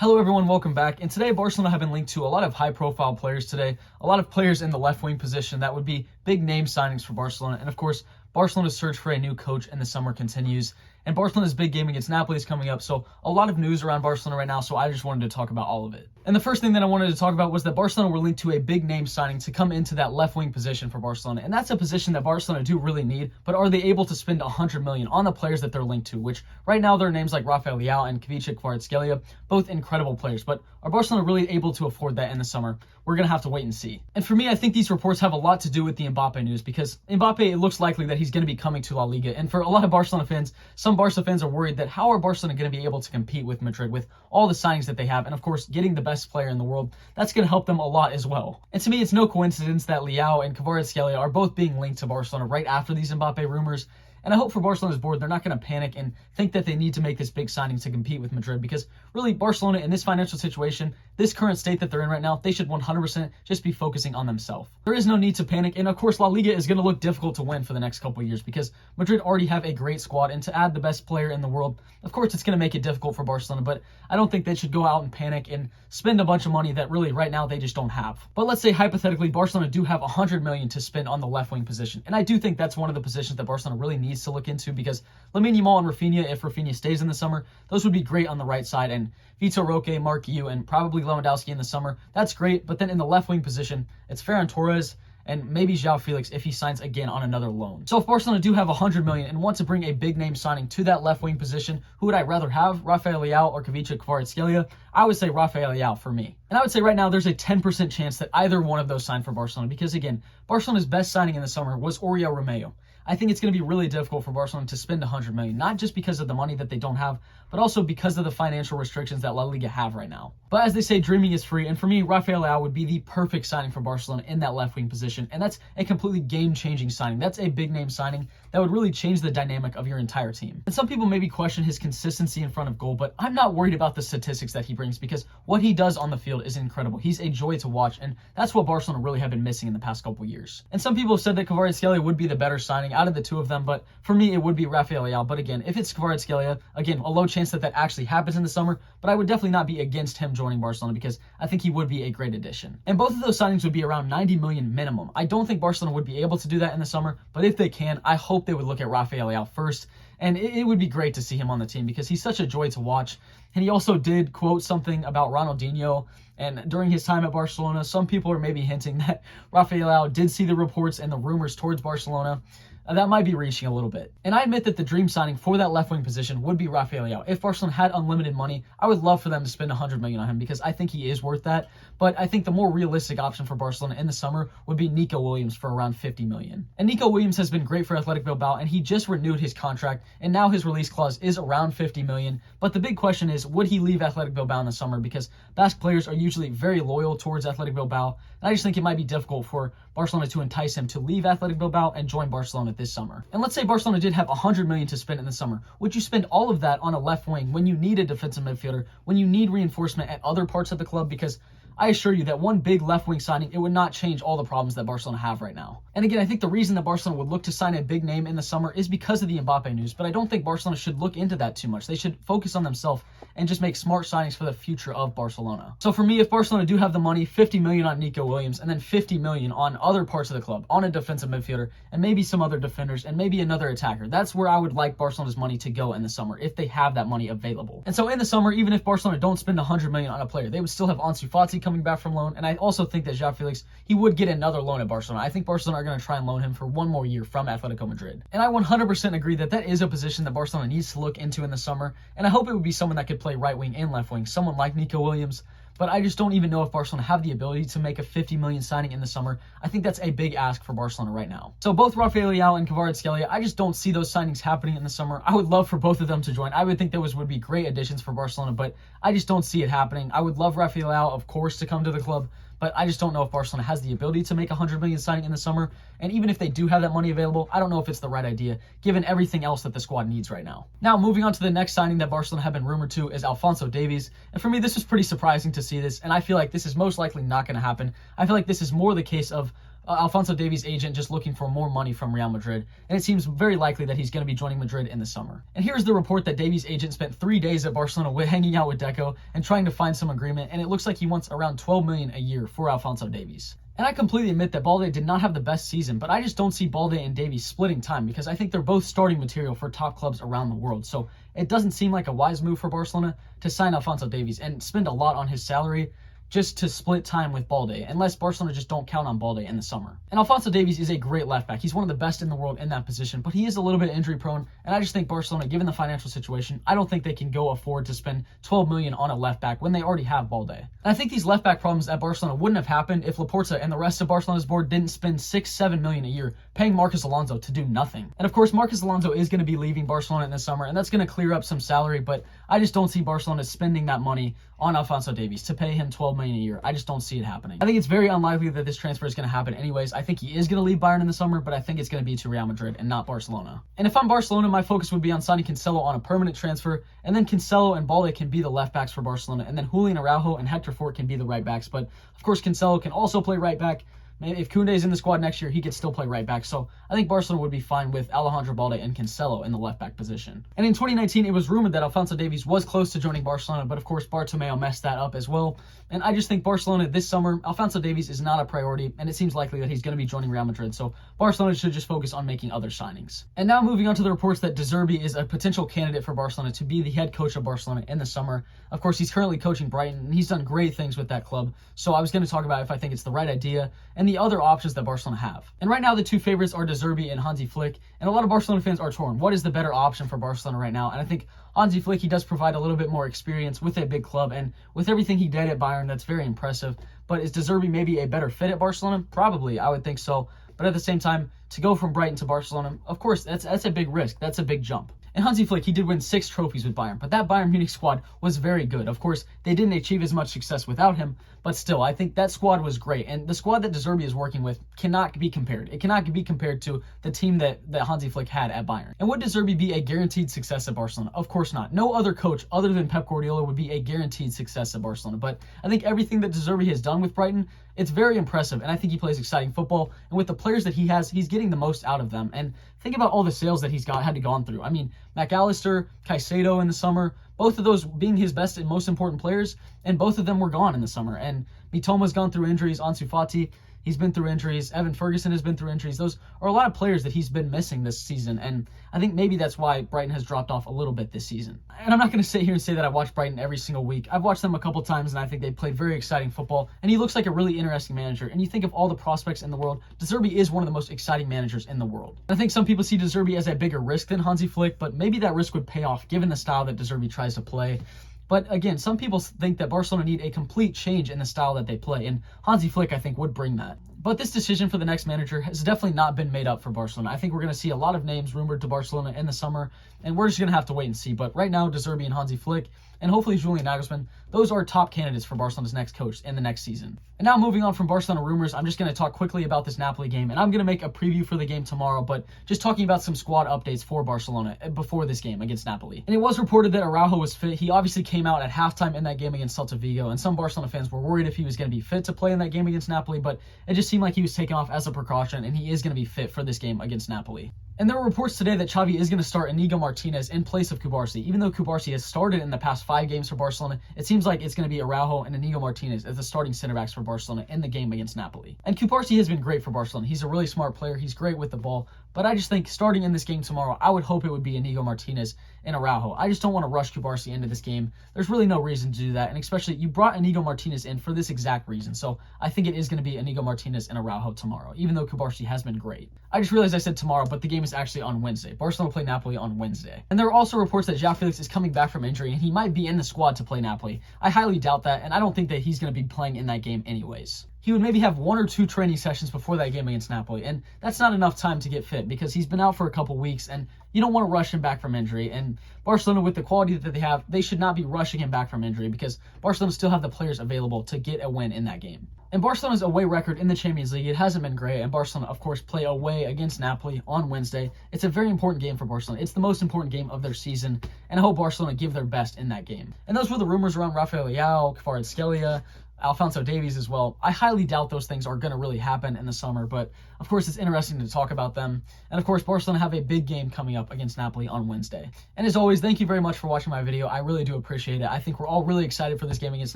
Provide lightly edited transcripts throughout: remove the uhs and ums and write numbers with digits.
Hello everyone, welcome back. And today Barcelona have been linked to a lot of high-profile players today, a lot of players in the left-wing position that would be big name signings for Barcelona. And of course, Barcelona's search for a new coach in the summer continues. And Barcelona's big game against Napoli is coming up, so a lot of news around Barcelona right now, so I just wanted to talk about all of it. And the first thing that I wanted to talk about was that Barcelona were linked to a big name signing to come into that left-wing position for Barcelona. And that's a position that Barcelona do really need, but are they able to spend 100 million on the players that they're linked to, which right now there are names like Rafael Leao and Kvaratskhelia, both incredible players, but are Barcelona really able to afford that in the summer? We're going to have to wait and see. And for me, I think these reports have a lot to do with the Mbappe news, because Mbappe, it looks likely that he's going to be coming to La Liga. And for a lot of Barcelona fans, some Barca fans are worried that how are Barcelona going to be able to compete with Madrid with all the signings that they have, and of course, getting the best player in the world, that's going to help them a lot as well. And to me, it's no coincidence that Leao and Kvaratskhelia are both being linked to Barcelona right after these Mbappe rumors. And I hope for Barcelona's board, they're not going to panic and think that they need to make this big signing to compete with Madrid, because really Barcelona in this financial situation, this current state that they're in right now, they should 100% just be focusing on themselves. There is no need to panic. And of course, La Liga is going to look difficult to win for the next couple of years because Madrid already have a great squad, and to add the best player in the world, of course, it's going to make it difficult for Barcelona, but I don't think they should go out and panic and spend a bunch of money that really right now they just don't have. But let's say hypothetically, Barcelona do have 100 million to spend on the left wing position. And I do think that's one of the positions that Barcelona really needs to look into, because Lamine Yamal and Rafinha, if Rafinha stays in the summer, those would be great on the right side. And Vitor Roque, Mark Yu, and probably Lewandowski in the summer, that's great. But then in the left wing position, it's Ferran Torres and maybe João Felix if he signs again on another loan. So if Barcelona do have 100 million and want to bring a big name signing to that left wing position, who would I rather have, Rafael Leao or Kvaratskhelia? I would say Rafael Leao for me. And I would say right now there's a 10% chance that either one of those sign for Barcelona, because again, Barcelona's best signing in the summer was Oriol Romeu. I think it's going to be really difficult for Barcelona to spend 100 million, not just because of the money that they don't have, but also because of the financial restrictions that La Liga have right now. But as they say, dreaming is free, and for me, Rafael Leao would be the perfect signing for Barcelona in that left wing position, and that's a completely game-changing signing. That's a big name signing that would really change the dynamic of your entire team. And some people maybe question his consistency in front of goal, but I'm not worried about the statistics that he brings, because what he does on the field is incredible. He's a joy to watch, and that's what Barcelona really have been missing in the past couple years. And some people have said that Kvaratskhelia would be the better signing out of the two of them, but for me, it would be Rafael Leao. But again, if it's Kvaratskhelia, again, a low chance that that actually happens in the summer, but I would definitely not be against him joining Barcelona, because I think he would be a great addition. And both of those signings would be around 90 million minimum. I don't think Barcelona would be able to do that in the summer, but if they can, I hope they would look at Rafael Leao first. And it would be great to see him on the team, because he's such a joy to watch. And he also did quote something about Ronaldinho. And during his time at Barcelona, some people are maybe hinting that Rafael Leao did see the reports and the rumors towards Barcelona. That might be reaching a little bit. And I admit that the dream signing for that left wing position would be Rafael Leao. If Barcelona had unlimited money, I would love for them to spend 100 million on him, because I think he is worth that. But I think the more realistic option for Barcelona in the summer would be Nico Williams for around 50 million. And Nico Williams has been great for Athletic Bilbao, and he just renewed his contract, and now his release clause is around 50 million. But the big question is, would he leave Athletic Bilbao in the summer? Because Basque players are usually very loyal towards Athletic Bilbao, and I just think it might be difficult for Barcelona to entice him to leave Athletic Bilbao and join Barcelona this summer. And let's say Barcelona did have 100 million to spend in the summer. Would you spend all of that on a left wing when you need a defensive midfielder, when you need reinforcement at other parts of the club? Because I assure you that one big left wing signing, it would not change all the problems that Barcelona have right now. And again, I think the reason that Barcelona would look to sign a big name in the summer is because of the Mbappe news, but I don't think Barcelona should look into that too much. They should focus on themselves and just make smart signings for the future of Barcelona. So for me, if Barcelona do have the money, 50 million on Nico Williams, and then 50 million on other parts of the club, on a defensive midfielder, and maybe some other defenders, and maybe another attacker, that's where I would like Barcelona's money to go in the summer, if they have that money available. And so in the summer, even if Barcelona don't spend 100 million on a player, they would still have Ansu Fati coming back from loan. And I also think that João Felix, he would get another loan at Barcelona. I think Barcelona are going to try and loan him for one more year from Atletico Madrid. And I 100% agree that that is a position that Barcelona needs to look into in the summer. And I hope it would be someone that could play right wing and left wing, someone like Nico Williams. But I just don't even know if Barcelona have the ability to make a 50 million signing in the summer. I think that's a big ask for Barcelona right now. So both Rafael Leao and Kvaratskhelia, I just don't see those signings happening in the summer. I would love for both of them to join. I would think those would be great additions for Barcelona, but I just don't see it happening. I would love Rafael Leao, of course, to come to the club, but I just don't know if Barcelona has the ability to make a 100 million signing in the summer. And even if they do have that money available, I don't know if it's the right idea, given everything else that the squad needs right now. Now, moving on to the next signing that Barcelona have been rumored to is Alphonso Davies. And for me, this was pretty surprising to see this, and I feel like this is most likely not going to happen. I feel like this is more the case of Alphonso Davies' agent just looking for more money from Real Madrid, and it seems very likely that he's going to be joining Madrid in the summer. And here's the report that Davies' agent spent 3 days at Barcelona hanging out with Deco and trying to find some agreement, and it looks like he wants around 12 million a year for Alphonso Davies. And I completely admit that Balde did not have the best season, but I just don't see Balde and Davies splitting time because I think they're both starting material for top clubs around the world. So it doesn't seem like a wise move for Barcelona to sign Alphonso Davies and spend a lot on his salary just to split time with Balde, unless Barcelona just don't count on Balde in the summer. And Alphonso Davies is a great left back. He's one of the best in the world in that position, but he is a little bit injury prone, and I just think Barcelona, given the financial situation, I don't think they can go afford to spend 12 million on a left back when they already have Balde. And I think these left back problems at Barcelona wouldn't have happened if Laporta and the rest of Barcelona's board didn't spend 6-7 million a year paying Marcos Alonso to do nothing. And of course, Marcos Alonso is going to be leaving Barcelona in the summer, and that's going to clear up some salary, but I just don't see Barcelona spending that money on Alphonso Davies to pay him 12 million a year. I just don't see it happening. I think it's very unlikely that this transfer is going to happen anyways. I think he is going to leave Bayern in the summer, but I think it's going to be to Real Madrid and not Barcelona. And if I'm Barcelona, my focus would be on signing Cancelo on a permanent transfer, and then Cancelo and Balde can be the left backs for Barcelona, and then Julian Araujo and Hector Fort can be the right backs. But of course, Cancelo can also play right back. If Koundé is in the squad next year, he could still play right back. So I think Barcelona would be fine with Alejandro Balde and Cancelo in the left back position. And in 2019, it was rumored that Alphonso Davies was close to joining Barcelona, but of course, Bartomeu messed that up as well. And I just think Barcelona this summer, Alphonso Davies is not a priority, and it seems likely that he's going to be joining Real Madrid. So Barcelona should just focus on making other signings. And now moving on to the reports that Zerbi is a potential candidate for Barcelona to be the head coach of Barcelona in the summer. Of course, he's currently coaching Brighton, and he's done great things with that club. So I was going to talk about if I think it's the right idea and the other options that Barcelona have. And right now, the two favorites are Zerbi and Hansi Flick, and a lot of Barcelona fans are torn. What is the better option for Barcelona right now? And I think Hansi Flick, he does provide a little bit more experience with a big club, and with everything he did at Bayern, that's very impressive. But is Zerbi maybe a better fit at Barcelona? Probably, I would think so. But at the same time, to go from Brighton to Barcelona, of course, that's a big risk. That's a big jump. And Hansi Flick, he did win 6 trophies with Bayern, but that Bayern Munich squad was very good. Of course, they didn't achieve as much success without him, but still, I think that squad was great. And the squad that Zerbi is working with cannot be compared. It cannot be compared to the team that Hansi Flick had at Bayern. And would Zerbi be a guaranteed success at Barcelona? Of course not. No other coach other than Pep Guardiola would be a guaranteed success at Barcelona. But I think everything that Zerbi has done with Brighton, it's very impressive, and I think he plays exciting football. And with the players that he has, he's getting the most out of them. And think about all the sales that he's had to gone through. I mean, McAllister, Caicedo in the summer, both of those being his best and most important players, and both of them were gone in the summer. And Mitoma's gone through injuries. Ansu Fati, he's been through injuries. Evan Ferguson has been through injuries. Those are a lot of players that he's been missing this season, and I think maybe that's why Brighton has dropped off a little bit this season. And I'm not going to sit here and say that I watch Brighton every single week. I've watched them a couple times, and I think they played very exciting football, and he looks like a really interesting manager. And you think of all the prospects in the world, Zerbi is one of the most exciting managers in the world. I think some people see Zerbi as a bigger risk than Hansi Flick, but maybe that risk would pay off given the style that Zerbi tries to play. But again, some people think that Barcelona need a complete change in the style that they play, and Hansi Flick, I think, would bring that. But this decision for the next manager has definitely not been made up for Barcelona. I think we're going to see a lot of names rumored to Barcelona in the summer, and we're just going to have to wait and see. But right now, Zerbi and Hansi Flick, and hopefully Julian Nagelsmann, those are top candidates for Barcelona's next coach in the next season. And now moving on from Barcelona rumors, I'm just going to talk quickly about this Napoli game, and I'm going to make a preview for the game tomorrow, but just talking about some squad updates for Barcelona before this game against Napoli. And it was reported that Araujo was fit. He obviously came out at halftime in that game against Celta Vigo, and some Barcelona fans were worried if he was going to be fit to play in that game against Napoli, but it just seemed like he was taken off as a precaution, and he is going to be fit for this game against Napoli. And there were reports today that Xavi is going to start Inigo Martinez in place of Kvaratskhelia. Even though Kvaratskhelia has started in the past 5 games for Barcelona, it seems like it's going to be Araujo and Inigo Martinez as the starting center backs for Barcelona in the game against Napoli. And Kvaratskhelia has been great for Barcelona. He's a really smart player. He's great with the ball. But I just think starting in this game tomorrow, I would hope it would be Inigo Martinez and Araujo. I just don't want to rush Kvaratskhelia into this game. There's really no reason to do that. And especially, you brought Inigo Martinez in for this exact reason. So I think it is going to be Inigo Martinez and Araujo tomorrow, even though Kvaratskhelia has been great. I just realized I said tomorrow, but the game is actually on Wednesday. Barcelona play Napoli on Wednesday. And there are also reports that João Felix is coming back from injury, and he might be in the squad to play Napoli. I highly doubt that, and I don't think that he's going to be playing in that game anyways. He would maybe have 1 or 2 training sessions before that game against Napoli, and that's not enough time to get fit because he's been out for a couple weeks, and you don't want to rush him back from injury. And Barcelona, with the quality that they have, they should not be rushing him back from injury because Barcelona still have the players available to get a win in that game. And Barcelona's away record in the Champions League, it hasn't been great. And Barcelona, of course, play away against Napoli on Wednesday. It's a very important game for Barcelona. It's the most important game of their season. And I hope Barcelona give their best in that game. And those were the rumors around Rafael Leao, Kvaratskhelia, Alphonso Davies as well. I highly doubt those things are going to really happen in the summer, but of course it's interesting to talk about them. And of course, Barcelona have a big game coming up against Napoli on Wednesday. And as always, thank you very much for watching my video. I really do appreciate it. I think we're all really excited for this game against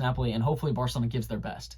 Napoli, and hopefully Barcelona gives their best.